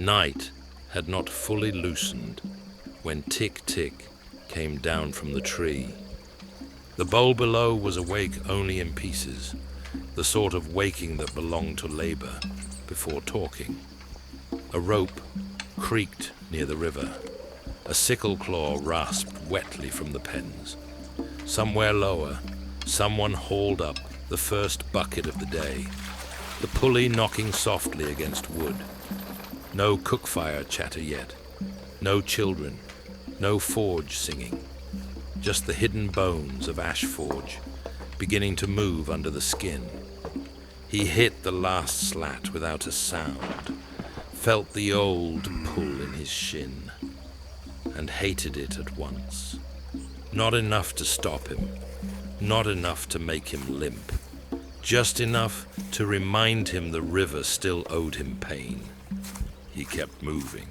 Night had not fully loosened when Tic Tic came down from the tree. The bowl below was awake only in pieces, the sort of waking that belonged to labor before talking. A rope creaked near the river. A sickle claw rasped wetly from the pens. Somewhere lower, someone hauled up the first bucket of the day, the pulley knocking softly against wood. No cookfire chatter yet, no children, no forge singing, just the hidden bones of ash forge beginning to move under the skin. He hit the last slat without a sound, felt the old pull in his shin, and hated it at once. Not enough to stop him, not enough to make him limp, just enough to remind him the river still owed him pain. He kept moving.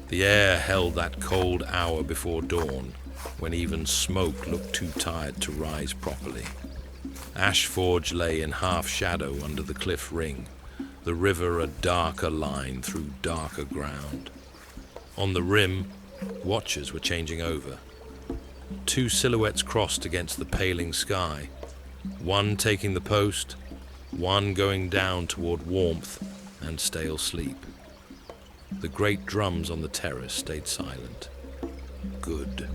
The air held that cold hour before dawn, when even smoke looked too tired to rise properly. Ash Forge lay in half shadow under the cliff ring, the river a darker line through darker ground. On the rim, watchers were changing over. Two silhouettes crossed against the paling sky, one taking the post, one going down toward warmth and stale sleep. The great drums on the terrace stayed silent. Good.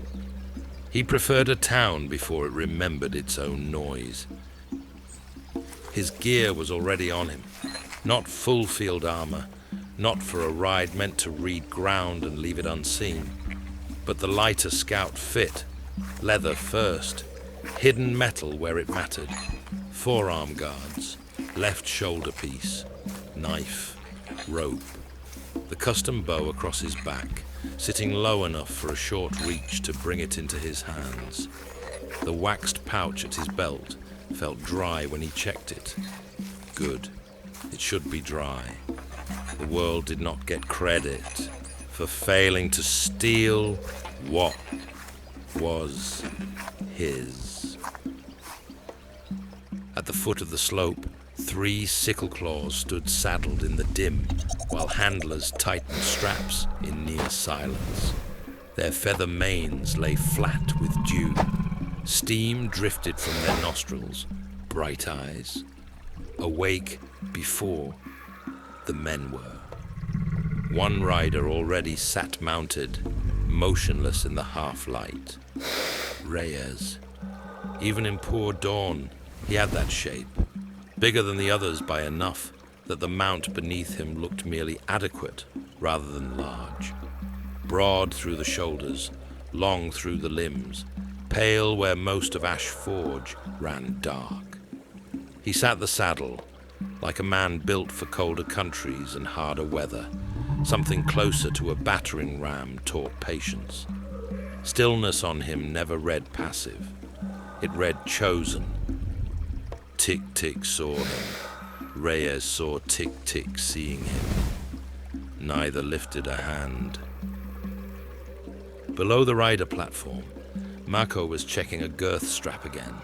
He preferred a town before it remembered its own noise. His gear was already on him, not full field armor, not for a ride meant to read ground and leave it unseen, but the lighter scout fit, leather first, hidden metal where it mattered, forearm guards, left shoulder piece, knife, rope, the custom bow across his back, sitting low enough for a short reach to bring it into his hands. The waxed pouch at his belt felt dry when he checked it. Good. It should be dry. The world did not get credit for failing to steal what was his. At the foot of the slope, 3 sickle claws stood saddled in the dim, while handlers tightened straps in near silence. Their feather manes lay flat with dew. Steam drifted from their nostrils, bright eyes, awake before the men were. One rider already sat mounted, motionless in the half-light. Reyes. Even in poor dawn, he had that shape, bigger than the others by enough that the mount beneath him looked merely adequate rather than large. Broad through the shoulders, long through the limbs, pale where most of Ash Forge ran dark. He sat the saddle, like a man built for colder countries and harder weather. Something closer to a battering ram taught patience. Stillness on him never read passive. It read chosen. Tic Tic saw him. Reyes saw Tic Tic seeing him. Neither lifted a hand. Below the rider platform, Mako was checking a girth strap again.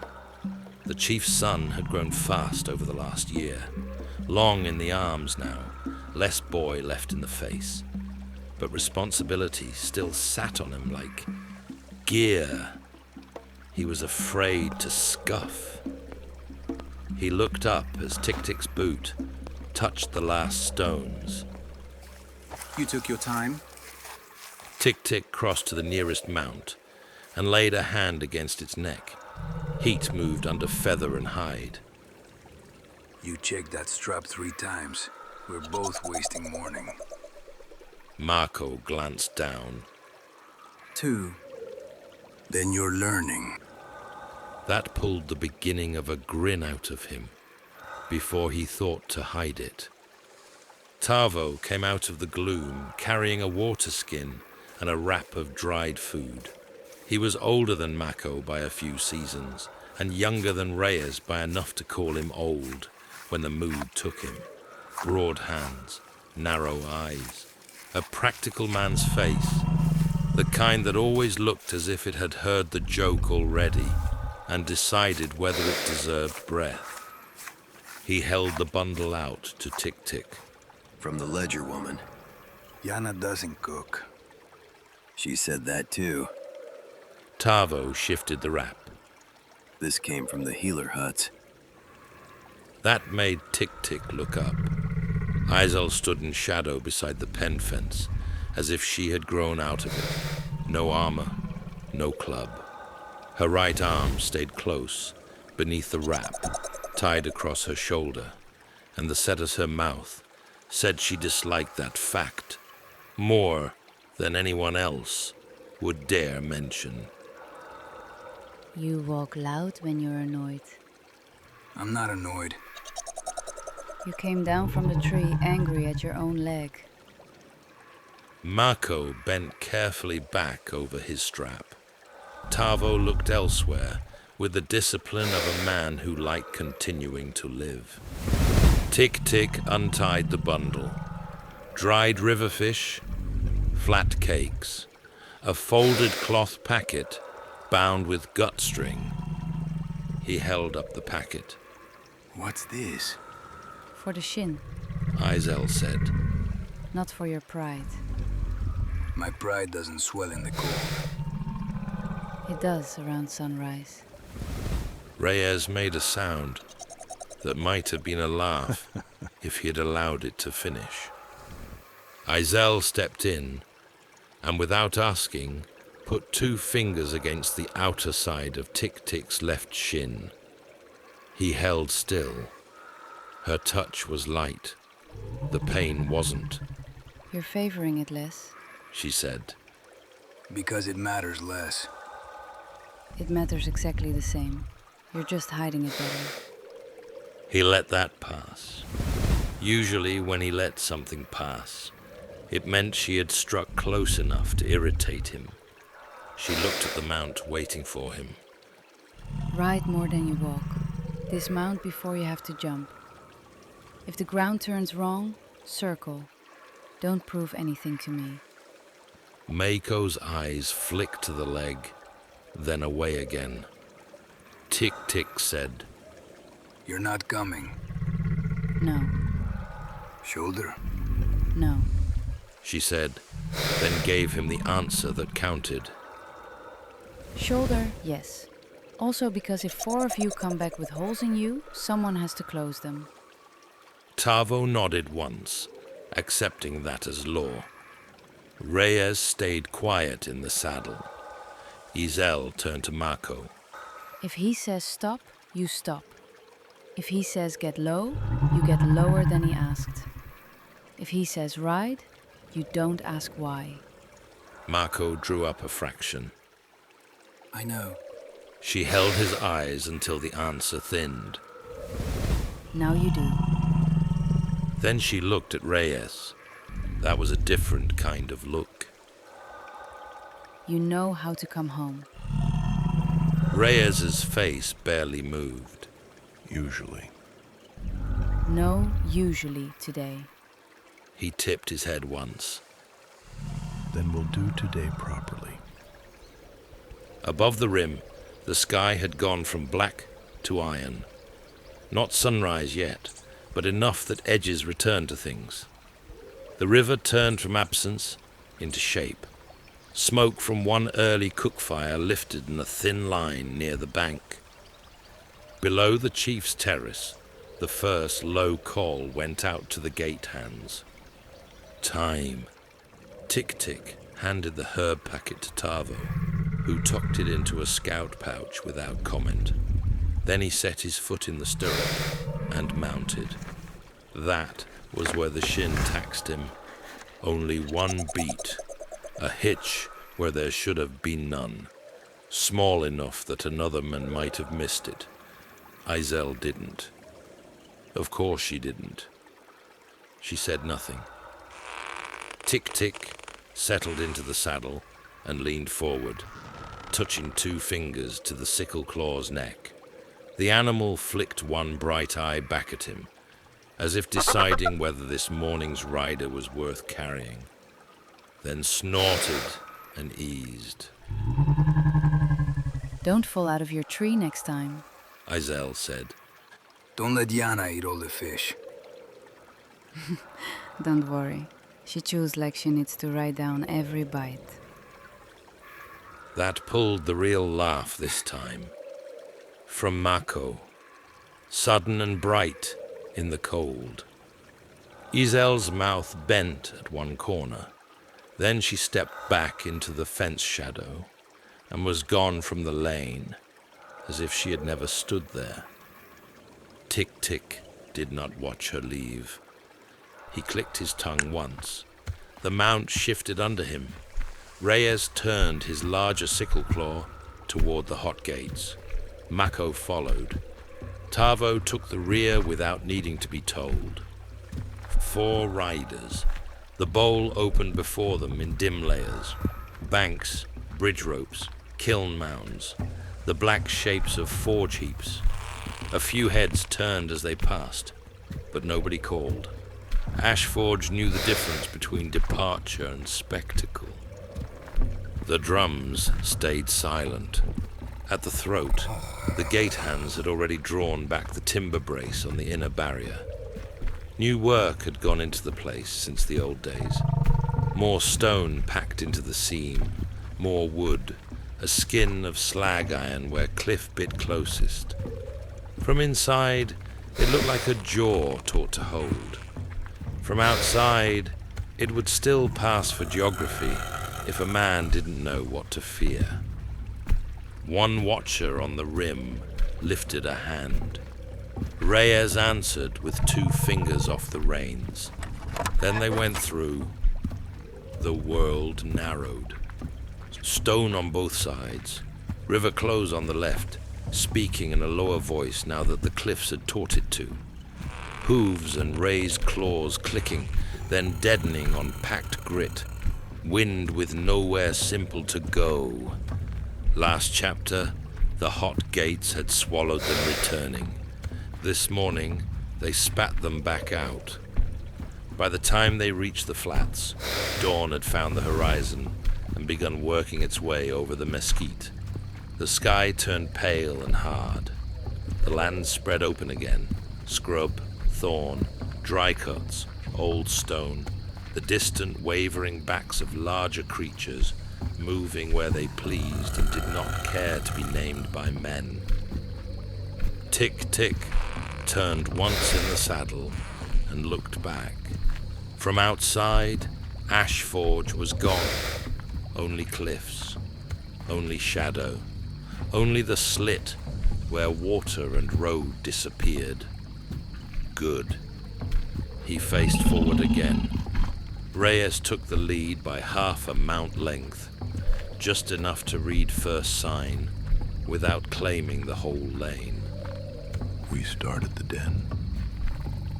The chief's son had grown fast over the last year, long in the arms now, less boy left in the face. But responsibility still sat on him like gear. He was afraid to scuff. He looked up as Tic Tic's boot touched the last stones. You took your time? Tic Tic crossed to the nearest mount and laid a hand against its neck. Heat moved under feather and hide. You checked that strap 3 times. We're both wasting morning. Mako glanced down. 2. Then you're learning. That pulled the beginning of a grin out of him before he thought to hide it. Tavo came out of the gloom carrying a water skin and a wrap of dried food. He was older than Mako by a few seasons and younger than Reyes by enough to call him old when the mood took him. Broad hands, narrow eyes, a practical man's face, the kind that always looked as if it had heard the joke already and decided whether it deserved breath. He held the bundle out to Tic Tic. From the ledger woman. Yana doesn't cook. She said that too. Tavo shifted the wrap. This came from the healer huts. That made Tic Tic look up. Izel stood in shadow beside the pen fence, as if she had grown out of it. No armor, no club. Her right arm stayed close, beneath the wrap, tied across her shoulder, and the set as her mouth said she disliked that fact more than anyone else would dare mention. You walk loud when you're annoyed. I'm not annoyed. You came down from the tree angry at your own leg. Mako bent carefully back over his strap. Tavo looked elsewhere with the discipline of a man who liked continuing to live. Tic Tic untied the bundle. Dried river fish, flat cakes, a folded cloth packet bound with gut string. He held up the packet. What's this? For the shin, Izel said. not for your pride. My pride doesn't swell in the cold. It does around sunrise. Reyes made a sound that might have been a laugh if he had allowed it to finish. Izel stepped in and, without asking, put 2 fingers against the outer side of Tic Tic's left shin. He held still. Her touch was light. The pain wasn't, You're favoring it less. she said. Because it matters less. It matters exactly the same. You're just hiding it better. He let that pass. Usually when he let something pass, it meant she had struck close enough to irritate him. She looked at the mount waiting for him. Ride more than you walk. Dismount before you have to jump. If the ground turns wrong, circle. Don't prove anything to me. Mako's eyes flicked to the leg, then away again. Tic Tic said, You're not coming. No, Shoulder? no. she said, then gave him the answer that counted. Shoulder, yes. Also because if 4 of you come back with holes in you, someone has to close them. Tavo nodded once, accepting that as law. Reyes stayed quiet in the saddle. Izel turned to Mako. If he says stop, you stop. If he says get low, you get lower than he asked. If he says ride, you don't ask why. Mako drew up a fraction. I know. She held his eyes until the answer thinned. Now you do. Then she looked at Reyes. That was a different kind of look. You know how to come home. Reyes's face barely moved. Usually. No, usually today. He tipped his head once. Then we'll do today properly. Above the rim, the sky had gone from black to iron. Not sunrise yet, but enough that edges returned to things. The river turned from absence into shape. Smoke from one early cook fire lifted in a thin line near the bank. Below the chief's terrace, the first low call went out to the gate hands. Time. Tic Tic handed the herb packet to Tavo, who tucked it into a scout pouch without comment. Then he set his foot in the stirrup and mounted. That was where the shin taxed him. Only one beat, a hitch where there should have been none. Small enough that another man might have missed it. Izel didn't. Of course she didn't. She said nothing. Tic Tic settled into the saddle and leaned forward, touching 2 fingers to the sickle claw's neck. The animal flicked one bright eye back at him, as if deciding whether this morning's rider was worth carrying, then snorted and eased. Don't fall out of your tree next time. Izel said. Don't let Yana eat all the fish. Don't worry. She chews like she needs to write down every bite. That pulled the real laugh this time. From Mako, sudden and bright in the cold. Izel's mouth bent at one corner. Then she stepped back into the fence shadow and was gone from the lane, as if she had never stood there. Tic Tic did not watch her leave. He clicked his tongue once. The mount shifted under him. Reyes turned his larger sickle claw toward the hot gates. Mako followed. Tavo took the rear without needing to be told. 4 riders. The bowl opened before them in dim layers. Banks, bridge ropes, kiln mounds, the black shapes of forge heaps. A few heads turned as they passed, but nobody called. Ashforge knew the difference between departure and spectacle. The drums stayed silent. At the throat, the gate hands had already drawn back the timber brace on the inner barrier. New work had gone into the place since the old days. More stone packed into the seam, more wood, a skin of slag iron where cliff bit closest. From inside, it looked like a jaw taught to hold. From outside, it would still pass for geography if a man didn't know what to fear. One watcher on the rim lifted a hand. Reyes answered with 2 fingers off the reins. Then they went through. The world narrowed. Stone on both sides. River close on the left, speaking in a lower voice now that the cliffs had taught it to. Hooves and raised claws clicking, then deadening on packed grit. Wind with nowhere simple to go. Last chapter, the hot gates had swallowed them returning. This morning, they spat them back out. By the time they reached the flats, dawn had found the horizon and begun working its way over the mesquite. The sky turned pale and hard. The land spread open again. Scrub, thorn, dry cuts, old stone, the distant wavering backs of larger creatures, moving where they pleased and did not care to be named by men. Tic Tic turned once in the saddle and looked back. From outside, Ashforge was gone. Only cliffs, only shadow, only the slit where water and road disappeared. Good. He faced forward again. Reyes took the lead by half a mount length, just enough to read first sign, without claiming the whole lane. We started the den.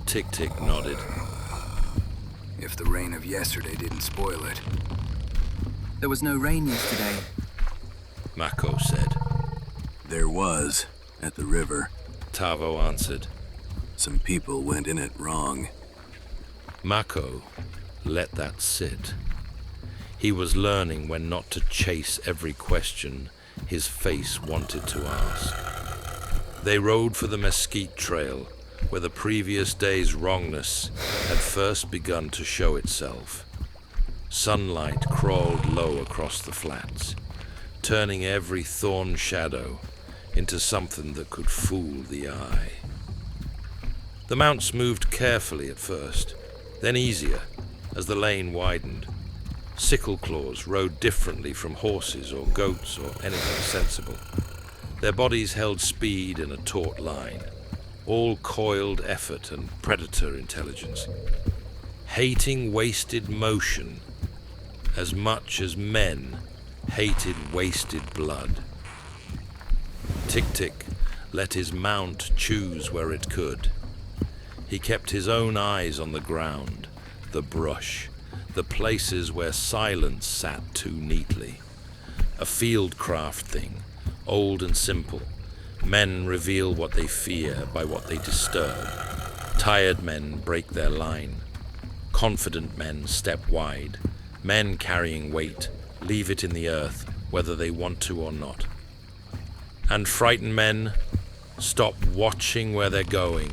Tic Tic nodded. If the rain of yesterday didn't spoil it. There was no rain yesterday. Mako said. There was, at the river. Tavo answered. Some people went in it wrong. Mako let that sit. He was learning when not to chase every question his face wanted to ask. They rode for the mesquite trail, where the previous day's wrongness had first begun to show itself. Sunlight crawled low across the flats, turning every thorn shadow into something that could fool the eye. The mounts moved carefully at first, then easier as the lane widened. Sickle claws rode differently from horses or goats or anything sensible. Their bodies held speed in a taut line, all coiled effort and predator intelligence, hating wasted motion as much as men hated wasted blood. Tic Tic let his mount choose where it could. He kept his own eyes on the ground, the brush, the places where silence sat too neatly. A fieldcraft thing, old and simple. Men reveal what they fear by what they disturb. Tired men break their line. Confident men step wide. Men carrying weight leave it in the earth whether they want to or not. And frightened men stop watching where they're going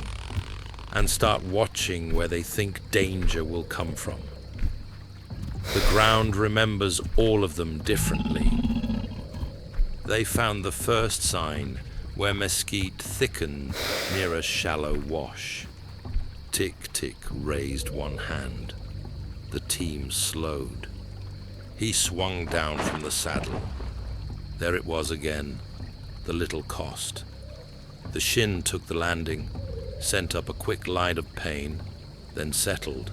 and start watching where they think danger will come from. The ground remembers all of them differently. They found the first sign where mesquite thickened near a shallow wash. Tic Tic raised one hand. The team slowed. He swung down from the saddle. There it was again, the little cost. The shin took the landing, sent up a quick line of pain, then settled.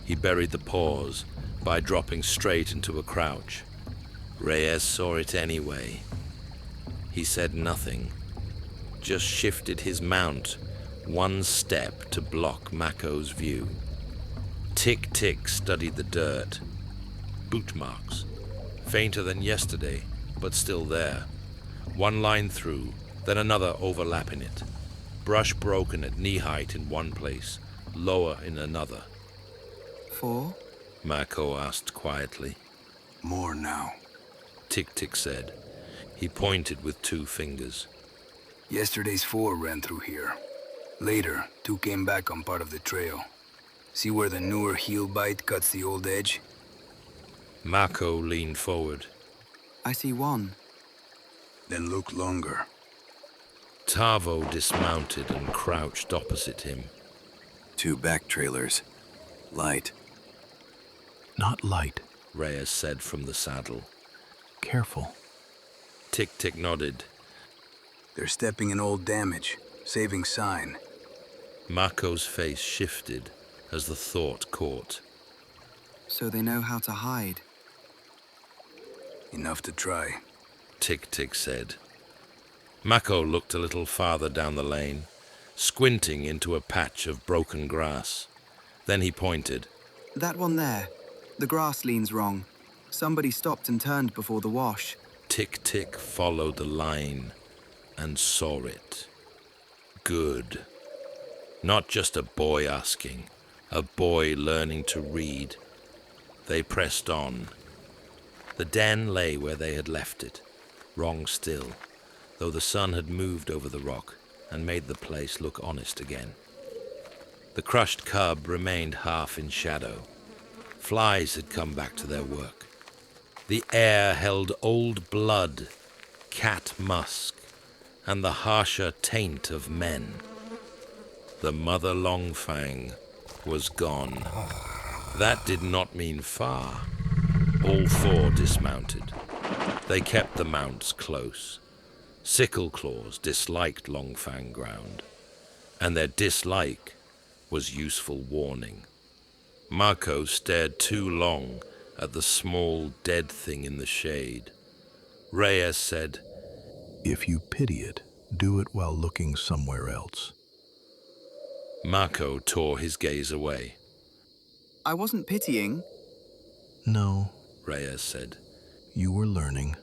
He buried the pause by dropping straight into a crouch. Reyes saw it anyway. He said nothing, just shifted his mount one step to block Mako's view. Tic Tic studied the dirt. Boot marks, fainter than yesterday, but still there. One line through, then another overlapping it. Brush broken at knee height in one place, lower in another. 4? Mako asked quietly. More now. Tic Tic said. He pointed with 2 fingers. Yesterday's 4 ran through here. Later, 2 came back on part of the trail. See where the newer heel bite cuts the old edge? Mako leaned forward. I see 1. Then look longer. Tavo dismounted and crouched opposite him. 2 back trailers. Light. Not light. Reyes said from the saddle. Careful. Tic Tic nodded. They're stepping in old damage, saving sign. Mako's face shifted as the thought caught. So they know how to hide. Enough to try. Tic Tic said. Mako looked a little farther down the lane, squinting into a patch of broken grass. Then he pointed. That one there. The grass leans wrong. Somebody stopped and turned before the wash. Tic Tic followed the line and saw it. Good. Not just a boy asking, a boy learning to read. They pressed on. The den lay where they had left it, wrong still, though the sun had moved over the rock and made the place look honest again. The crushed cub remained half in shadow. Flies had come back to their work. The air held old blood, cat musk, and the harsher taint of men. The mother Longfang was gone. That did not mean far. All 4 dismounted. They kept the mounts close. Sickle Claws disliked Longfang ground, and their dislike was useful warning. Mako stared too long at the small dead thing in the shade. Reyes said, If you pity it, do it while looking somewhere else. Mako tore his gaze away. I wasn't pitying. No, Reyes said. you were learning.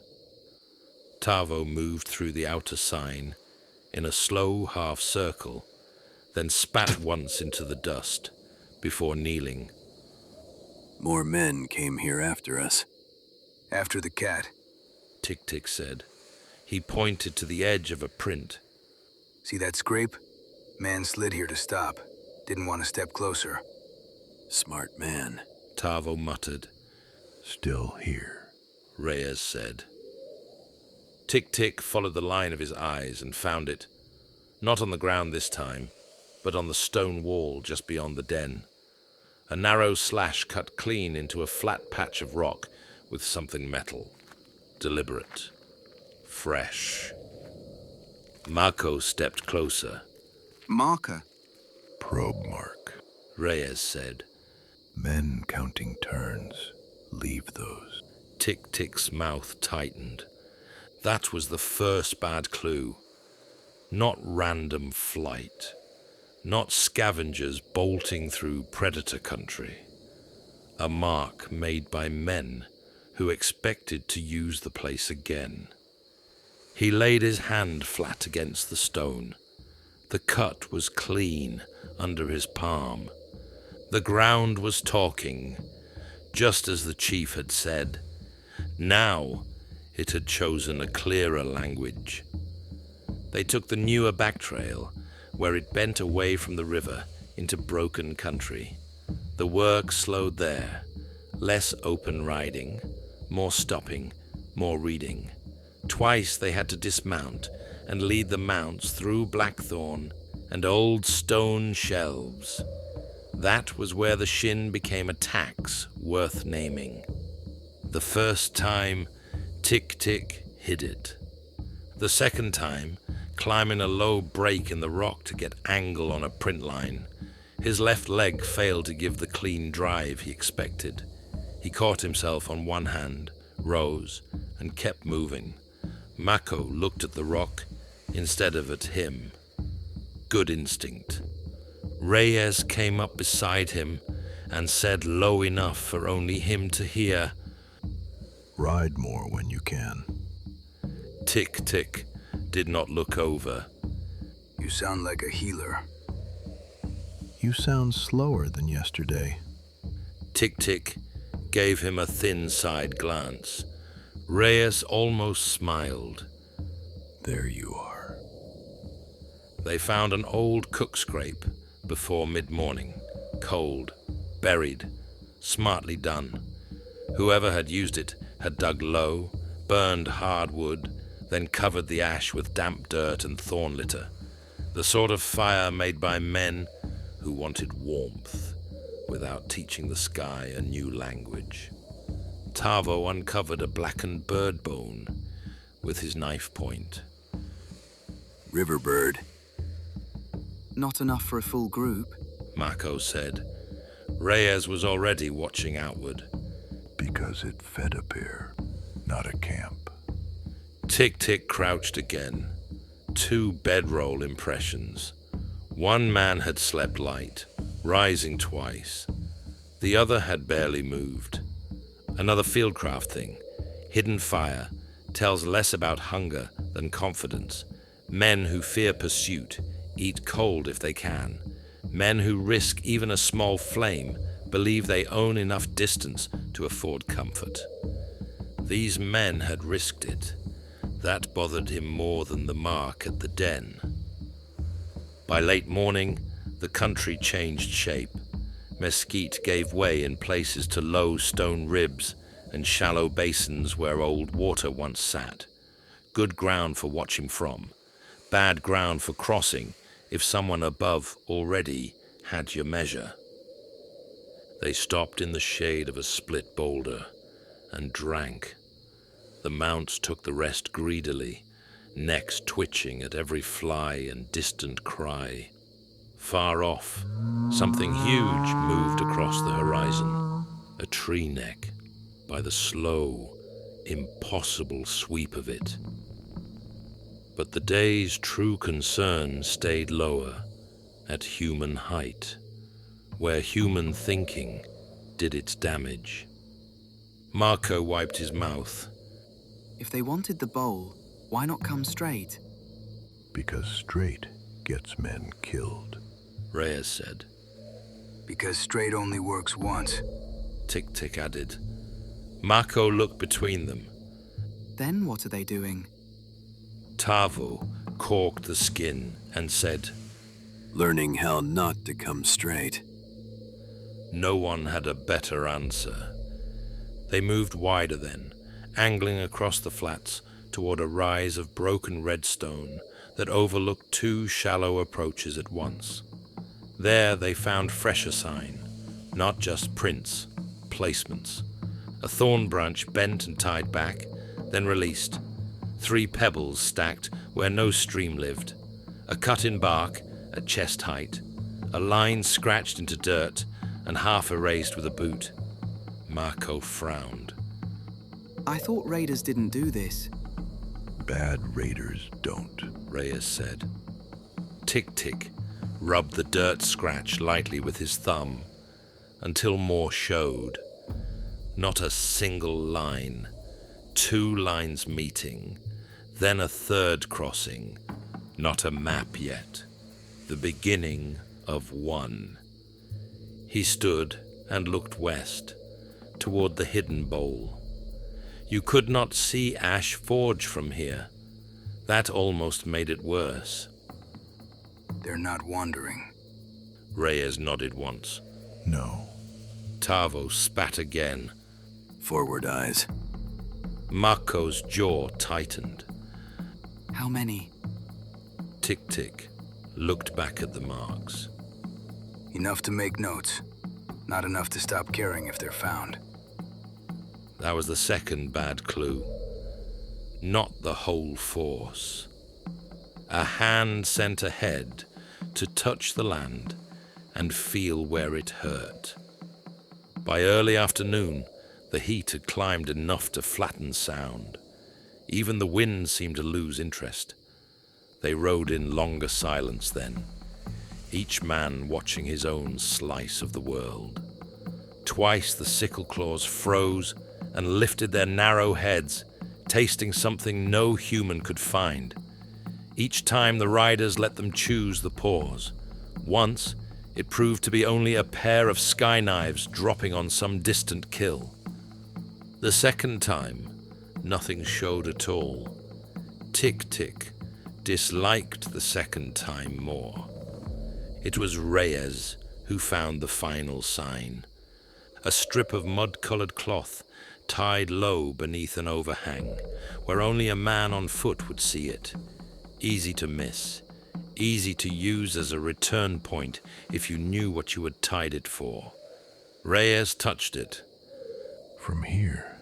Tavo moved through the outer sign in a slow half circle, then spat once into the dust before kneeling. More men came here after us. After the cat. Tic Tic said. He pointed to the edge of a print. See that scrape? Man slid here to stop. Didn't want to step closer. Smart man. Tavo muttered. Still here. Reyes said. Tic Tic followed the line of his eyes and found it, not on the ground this time, but on the stone wall just beyond the den. A narrow slash cut clean into a flat patch of rock with something metal. Deliberate. Fresh. Mako stepped closer. Marker. Probe mark. Reyes said. Men counting turns. Leave those. Tic Tic's mouth tightened. That was the first bad clue. Not random flight. Not scavengers bolting through predator country. A mark made by men who expected to use the place again. He laid his hand flat against the stone. The cut was clean under his palm. The ground was talking, just as the chief had said. Now it had chosen a clearer language. They took the newer back trail, where it bent away from the river into broken country. The work slowed there, Less open riding, more stopping, more reading. Twice they had to dismount and lead the mounts through blackthorn and old stone shelves. That was where the shin became a tax worth naming. The first time, Tic Tic hid it. The second time, climbing a low break in the rock to get angle on a print line. His left leg failed to give the clean drive he expected. He caught himself on one hand, rose, and kept moving. Mako looked at the rock instead of at him. Good instinct. Reyes came up beside him and said low enough for only him to hear, Ride more when you can. Tic Tic did not look over. You sound like a healer. You sound slower than yesterday. Tic Tic gave him a thin side glance. Reyes almost smiled. There you are. They found an old cook scrape before mid-morning, cold, buried, smartly done. Whoever had used it had dug low, burned hard wood, then covered the ash with damp dirt and thorn litter, the sort of fire made by men who wanted warmth without teaching the sky a new language. Tavo uncovered a blackened bird bone with his knife point. River bird. Not enough for a full group. Mako said. Reyes was already watching outward. Because it fed a pair, not a camp. Tic Tic crouched again. 2 bedroll impressions. One man had slept light, rising twice. The other had barely moved. Another fieldcraft thing. Hidden fire tells less about hunger than confidence. Men who fear pursuit eat cold if they can. Men who risk even a small flame believe they own enough distance to afford comfort. These men had risked it. That bothered him more than the mark at the den. By late morning, the country changed shape. Mesquite gave way in places to low stone ribs and shallow basins where old water once sat. Good ground for watching from. Bad ground for crossing if someone above already had your measure. They stopped in the shade of a split boulder and drank. The mounts took the rest greedily, necks twitching at every fly and distant cry. Far off, something huge moved across the horizon, a tree neck, by the slow, impossible sweep of it. But the day's true concern stayed lower, at human height, where human thinking did its damage. Mako wiped his mouth. If they wanted the bowl, why not come straight? Because straight gets men killed. Reyes said. Because straight only works once. Tic Tic added. Mako looked between them. Then what are they doing? Tavo corked the skin and said, Learning how not to come straight. No one had a better answer. They moved wider then, angling across the flats toward a rise of broken redstone that overlooked 2 shallow approaches at once. There they found fresher sign, not just prints, placements. A thorn branch bent and tied back, then released. 3 pebbles stacked where no stream lived. A cut in bark at chest height. A line scratched into dirt and half erased with a boot. Mako frowned. I thought raiders didn't do this. Bad raiders don't. Reyes said. Tic Tic rubbed the dirt scratch lightly with his thumb until more showed. Not a single line. 2 lines meeting, then a 3rd crossing. Not a map yet. The beginning of one. He stood and looked west, toward the hidden bowl. You could not see Ash Forge from here. That almost made it worse. They're not wandering. Reyes nodded once. No. Tavo spat again. Forward eyes. Mako's jaw tightened. How many? Tic Tic looked back at the marks. Enough to make notes. Not enough to stop caring if they're found. That was the second bad clue. Not the whole force. A hand sent ahead to touch the land and feel where it hurt. By early afternoon, the heat had climbed enough to flatten sound. Even the wind seemed to lose interest. They rode in longer silence then, each man watching his own slice of the world. Twice the sickle claws froze and lifted their narrow heads, tasting something no human could find. Each time the riders let them choose the pause. Once, it proved to be only a pair of sky knives dropping on some distant kill. The second time, nothing showed at all. Tic Tic disliked the second time more. It was Reyes who found the final sign. A strip of mud-colored cloth tied low beneath an overhang, where only a man on foot would see it. Easy to miss, easy to use as a return point if you knew what you had tied it for. Reyes touched it. From here,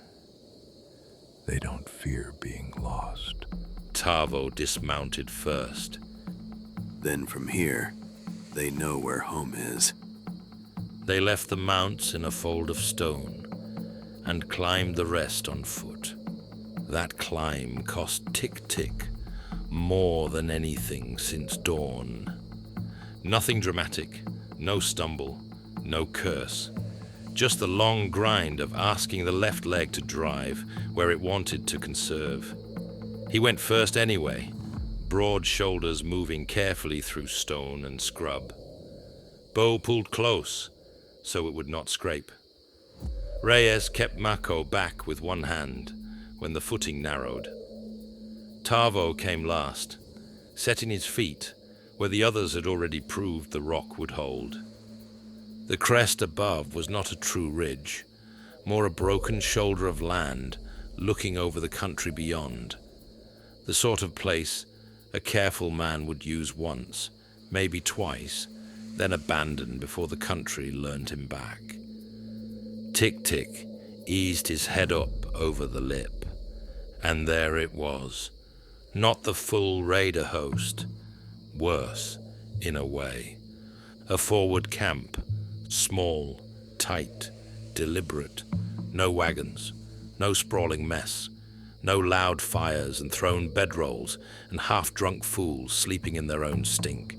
they don't fear being lost. Tavo dismounted first. Then from here, they know where home is. They left the mounts in a fold of stone and climbed the rest on foot. That climb cost Tic Tic more than anything since dawn. Nothing dramatic, no stumble, no curse. Just the long grind of asking the left leg to drive where it wanted to conserve. He went first anyway, broad shoulders moving carefully through stone and scrub. Bow pulled close, so it would not scrape. Reyes kept Mako back with one hand when the footing narrowed. Tavo came last, setting his feet where the others had already proved the rock would hold. The crest above was not a true ridge, more a broken shoulder of land looking over the country beyond. The sort of place a careful man would use once, maybe twice, then abandon before the country learned him back. Tic Tic eased his head up over the lip, and there it was. Not the full raider host. Worse, in a way. A forward camp, small, tight, deliberate. No wagons, no sprawling mess, no loud fires and thrown bedrolls and half-drunk fools sleeping in their own stink.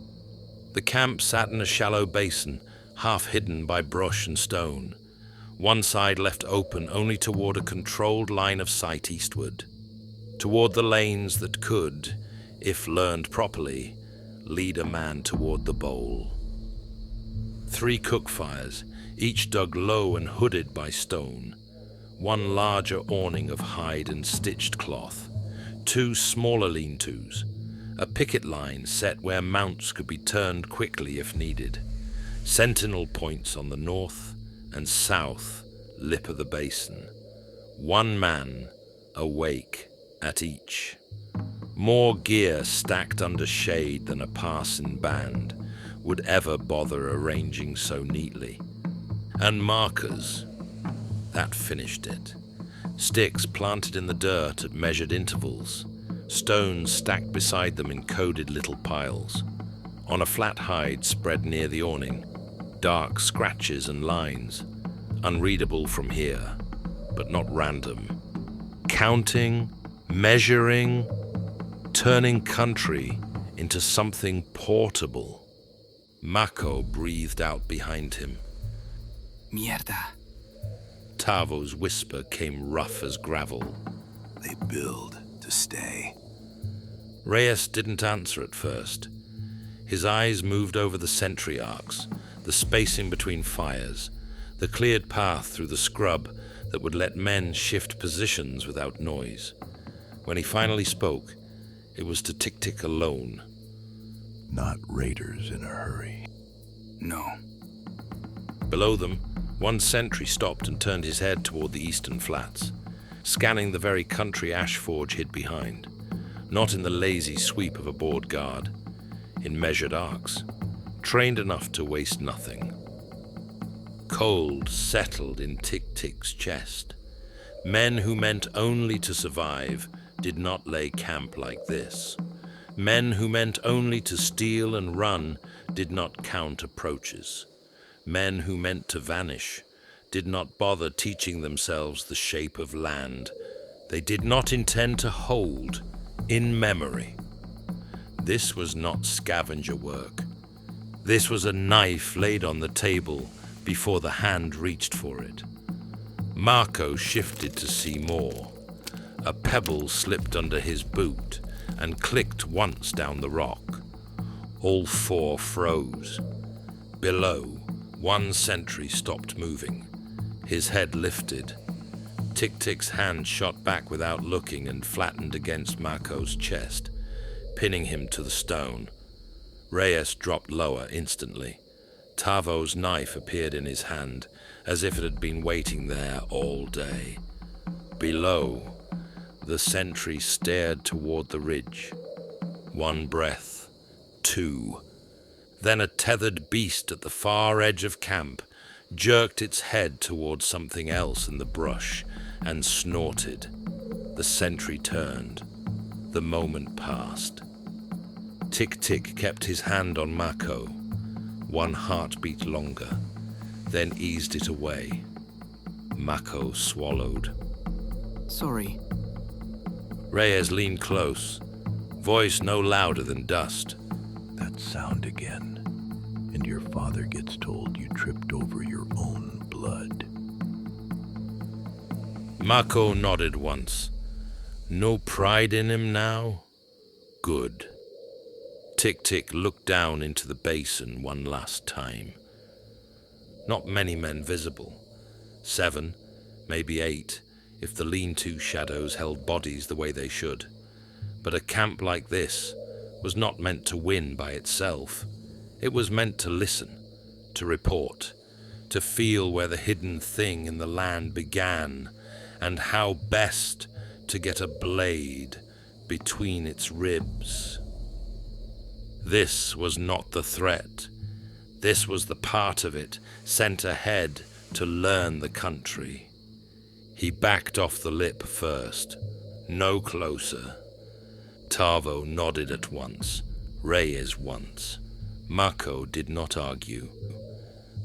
The camp sat in a shallow basin, half hidden by brush and stone. One side left open only toward a controlled line of sight eastward, toward the lanes that could, if learned properly, lead a man toward the bowl. 3 cook fires, each dug low and hooded by stone. 1 larger awning of hide and stitched cloth. 2 smaller lean-tos. A picket line set where mounts could be turned quickly if needed. Sentinel points on the north and south lip of the basin. 1 man awake at each. More gear stacked under shade than a passing band would ever bother arranging so neatly. And markers. That finished it. Sticks planted in the dirt at measured intervals. Stones stacked beside them in coded little piles. On a flat hide spread near the awning, dark scratches and lines, unreadable from here, but not random. Counting, measuring, turning country into something portable. Mako breathed out behind him. Mierda. Tavo's whisper came rough as gravel. They build to stay. Reyes didn't answer at first. His eyes moved over the sentry arcs, the spacing between fires, the cleared path through the scrub that would let men shift positions without noise. When he finally spoke, it was to Tic Tic alone. Not raiders in a hurry. No. Below them, One sentry stopped and turned his head toward the eastern flats, scanning the very country Ash Forge hid behind, not in the lazy sweep of a bored guard, in measured arcs, trained enough to waste nothing. Cold settled in Tic Tic's chest. Men who meant only to survive did not lay camp like this. Men who meant only to steal and run did not count approaches. Men who meant to vanish did not bother teaching themselves the shape of land they did not intend to hold in memory. This was not scavenger work. This was a knife laid on the table before the hand reached for it. Mako shifted to see more. A pebble slipped under his boot and clicked once down the rock. All four froze. Below, one sentry stopped moving. His head lifted. Tic Tic's hand shot back without looking and flattened against Mako's chest, pinning him to the stone. Reyes dropped lower instantly. Tavo's knife appeared in his hand, as if it had been waiting there all day. Below, the sentry stared toward the ridge. One breath, two. Then a tethered beast at the far edge of camp jerked its head toward something else in the brush and snorted. The sentry turned. The moment passed. Tic Tic kept his hand on Mako, one heartbeat longer, then eased it away. Mako swallowed. Sorry. Reyes leaned close, voice no louder than dust. That sound again, and your father gets told you tripped over your own blood. Mako nodded once. No pride in him now? Good. Tic Tic looked down into the basin one last time. Not many men visible. 7, maybe 8, if the lean-to shadows held bodies the way they should. But a camp like this was not meant to win by itself. It was meant to listen, to report, to feel where the hidden thing in the land began, and how best to get a blade between its ribs. This was not the threat. This was the part of it sent ahead to learn the country. He backed off the lip first, no closer. Tavo nodded at once, Reyes once. Mako did not argue.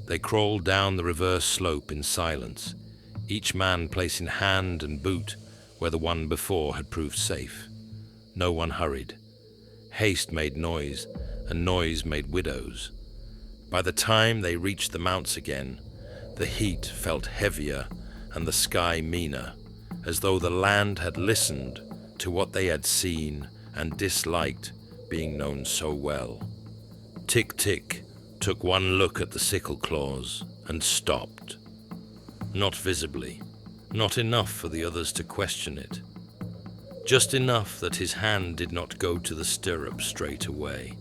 They crawled down the reverse slope in silence, each man placing hand and boot where the one before had proved safe. No one hurried. Haste made noise, and noise made widows. By the time they reached the mounts again, the heat felt heavier and the sky meaner, as though the land had listened to what they had seen and disliked being known so well. Tic Tic took one look at the sickle claws and stopped. Not visibly, not enough for the others to question it. Just enough that his hand did not go to the stirrup straight away.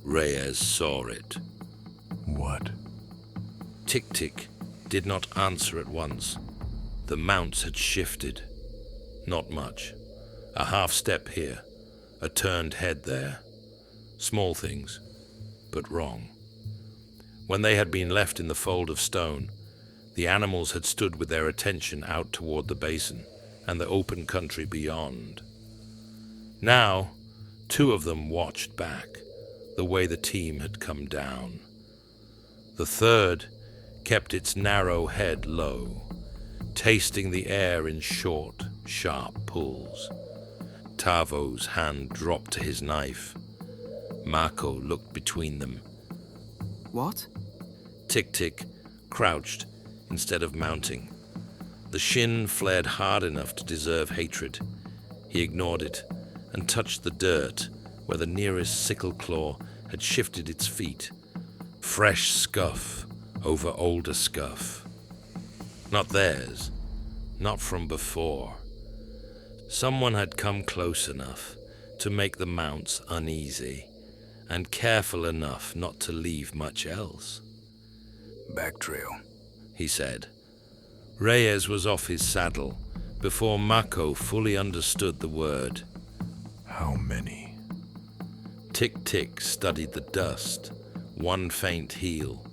Reyes saw it. What? Tic Tic did not answer at once. The mounts had shifted. Not much. A half step here, a turned head there. Small things, but wrong. When they had been left in the fold of stone, the animals had stood with their attention out toward the basin and the open country beyond. Now, 2 of them watched back, the way the team had come down. The third kept its narrow head low, tasting the air in short, sharp pulls. Tavo's hand dropped to his knife. Mako looked between them. What? Tic Tic crouched instead of mounting. The shin flared hard enough to deserve hatred. He ignored it and touched the dirt where the nearest sickle claw had shifted its feet. Fresh scuff over older scuff. Not theirs, not from before. Someone had come close enough to make the mounts uneasy, and careful enough not to leave much else. Back trail. he said. Reyes was off his saddle before Mako fully understood the word. How many? Tic Tic studied the dust, one faint heel,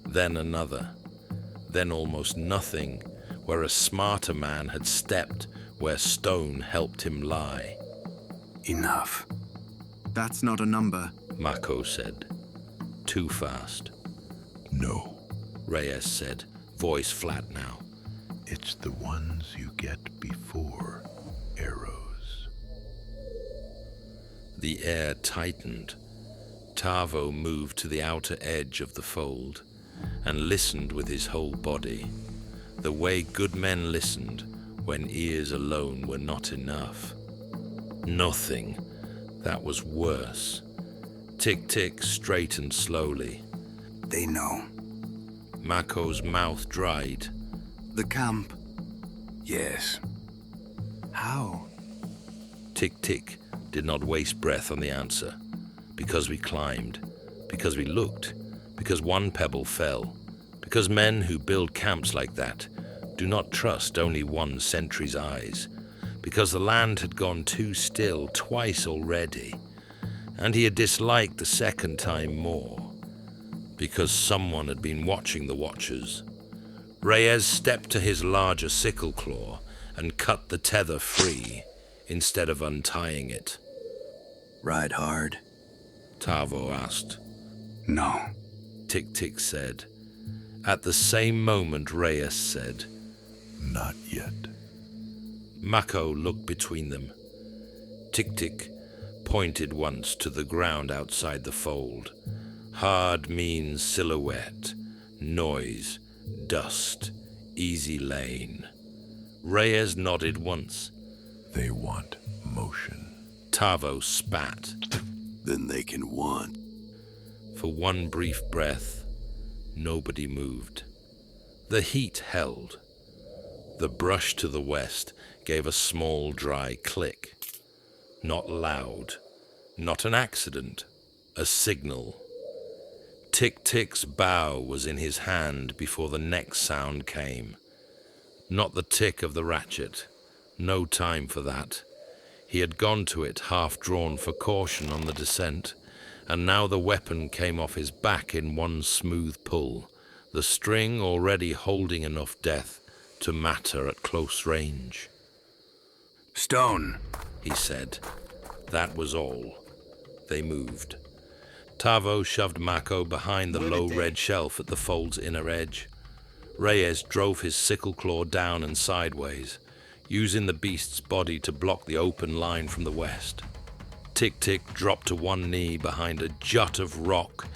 then another, then almost nothing, where a smarter man had stepped where stone helped him lie. Enough. That's not a number. Mako said. Too fast. No. Reyes said, voice flat now. It's the ones you get before arrows. The air tightened. Tavo moved to the outer edge of the fold and listened with his whole body, the way good men listened when ears alone were not enough. Nothing. That was worse. Tic Tic straightened slowly. They know. Mako's mouth dried. The camp. Yes. How? Tic Tic did not waste breath on the answer. Because we climbed. Because we looked. Because one pebble fell. Because men who build camps like that do not trust only one sentry's eyes. Because the land had gone too still twice already, and he had disliked the second time more. Because someone had been watching the watchers. Reyes stepped to his larger sickle claw and cut the tether free instead of untying it. Ride hard. Tavo asked. No. Tic Tic said. At the same moment, Reyes said. Not yet. Mako looked between them. Tic Tic pointed once to the ground outside the fold. Hard means silhouette, noise, dust, easy lane. Reyes nodded once. They want motion. Tavo spat. Then they can want. For one brief breath, nobody moved. The heat held. The brush to the west gave a small dry click. Not loud, not an accident, a signal. Tic Tic's bow was in his hand before the next sound came. Not the tick of the ratchet. No time for that. He had gone to it half-drawn for caution on the descent, and now the weapon came off his back in one smooth pull, the string already holding enough death to matter at close range. Stone, He said. That was all. They moved. Tavo shoved Mako behind the low red shelf at the fold's inner edge. Reyes drove his sickle claw down and sideways, using the beast's body to block the open line from the west. Tic Tic dropped to one knee behind a jut of rock,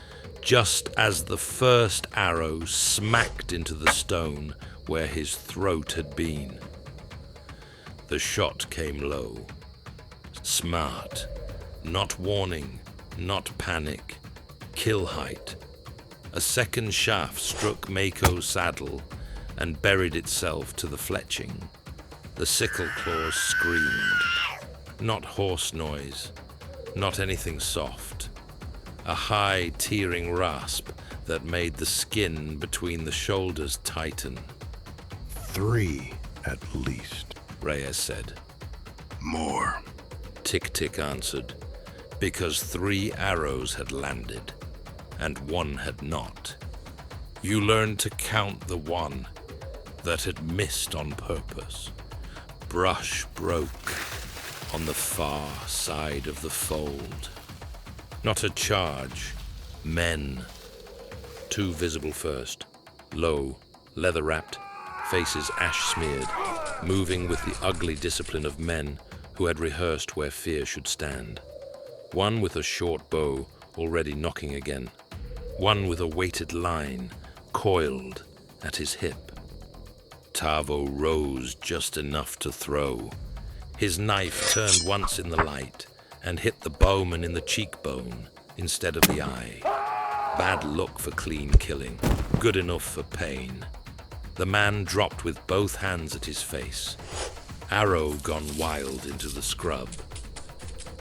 just as the first arrow smacked into the stone where his throat had been. The shot came low. Smart. Not warning, not panic. Kill height. A second shaft struck Mako's saddle and buried itself to the fletching. The sickle claws screamed. Not horse noise, not anything soft. A high, tearing rasp that made the skin between the shoulders tighten. 3 at least. Reyes said. more. Tic Tic answered, because 3 arrows had landed, and 1 had not. You learned to count the 1 that had missed on purpose. Brush broke on the far side of the fold. Not a charge. Men. 2 visible first. Low, leather-wrapped, faces ash-smeared, moving with the ugly discipline of men who had rehearsed where fear should stand. 1 with a short bow, already knocking again. 1 with a weighted line, coiled at his hip. Tavo rose just enough to throw. His knife turned once in the light and hit the bowman in the cheekbone instead of the eye. Bad luck for clean killing, good enough for pain. The man dropped with both hands at his face. Arrow gone wild into the scrub.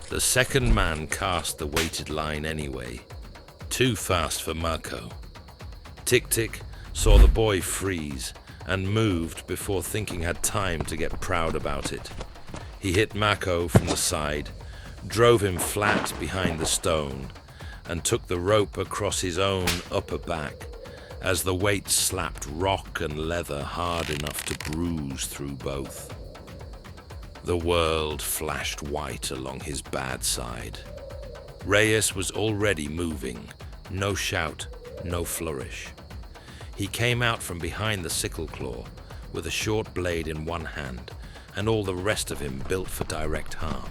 The second man cast the weighted line anyway. Too fast for Mako. Tic Tic saw the boy freeze, and moved before thinking had time to get proud about it. He hit Mako from the side, drove him flat behind the stone, and took the rope across his own upper back as the weight slapped rock and leather hard enough to bruise through both. The world flashed white along his bad side. Reyes was already moving, no shout, no flourish. He came out from behind the sickle claw with a short blade in one hand and all the rest of him built for direct harm.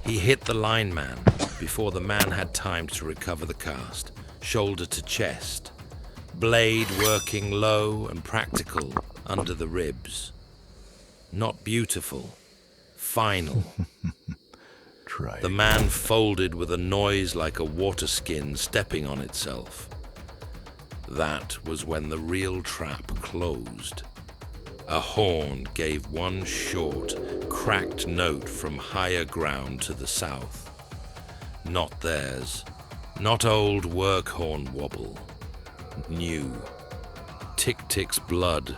He hit the lineman before the man had time to recover the cast, shoulder to chest, blade working low and practical under the ribs. Not beautiful, final. Try The man folded with a noise like a water skin stepping on itself. That was when the real trap closed. A horn gave one short, cracked note from higher ground to the south. Not theirs. Not old work horn wobble. New. Tic Tic's blood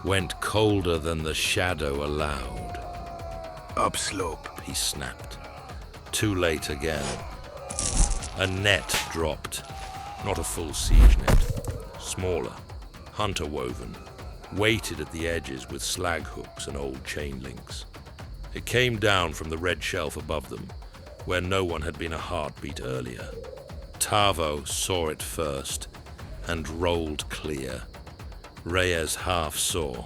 went colder than the shadow allowed. Upslope. He snapped. Too late again. A net dropped. Not a full siege net. Smaller, hunter woven, weighted at the edges with slag hooks and old chain links. It came down from the red shelf above them, where no one had been a heartbeat earlier. Tavo saw it first and rolled clear. Reyes half saw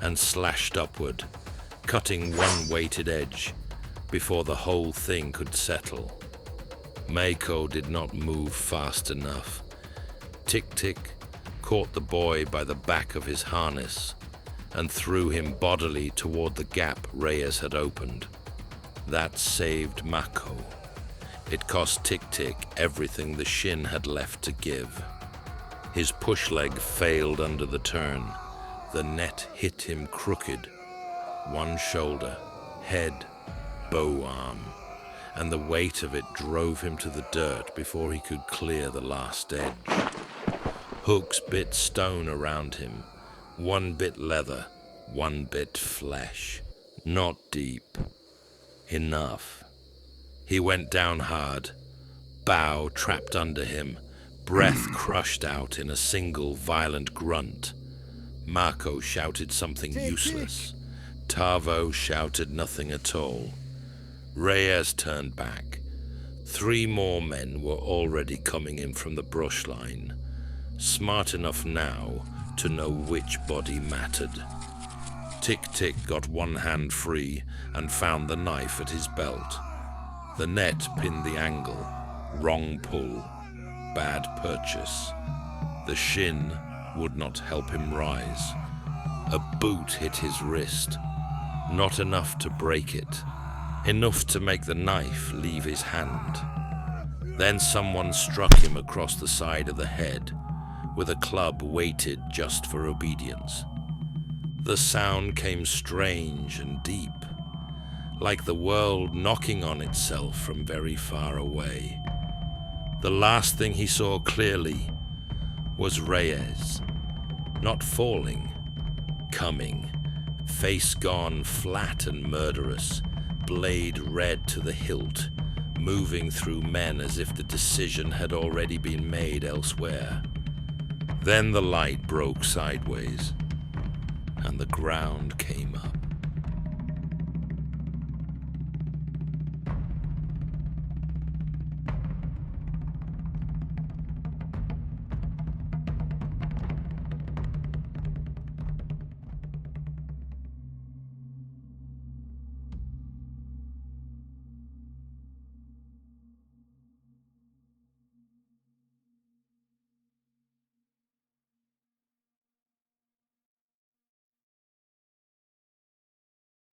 and slashed upward, cutting one weighted edge before the whole thing could settle. Mako did not move fast enough. Tic Tic caught the boy by the back of his harness and threw him bodily toward the gap Reyes had opened. That saved Mako. It cost Tic Tic everything the shin had left to give. His push leg failed under the turn. The net hit him crooked. One shoulder, head, bow arm, and the weight of it drove him to the dirt before he could clear the last edge. Hooks bit stone around him, one bit leather, one bit flesh. Not deep. Enough. He went down hard, bow trapped under him, breath crushed out in a single violent grunt. Mako shouted something useless. Tavo shouted nothing at all. Reyes turned back. 3 more men were already coming in from the brush line, smart enough now to know which body mattered. Tic Tic got one hand free and found the knife at his belt. The net pinned the angle. Wrong pull. Bad purchase. The shin would not help him rise. A boot hit his wrist. Not enough to break it. Enough to make the knife leave his hand. Then someone struck him across the side of the head with a club weighted just for obedience. The sound came strange and deep, like the world knocking on itself from very far away. The last thing he saw clearly was Reyes, not falling, coming, face gone flat and murderous, blade red to the hilt, moving through men as if the decision had already been made elsewhere. Then the light broke sideways, and the ground came up.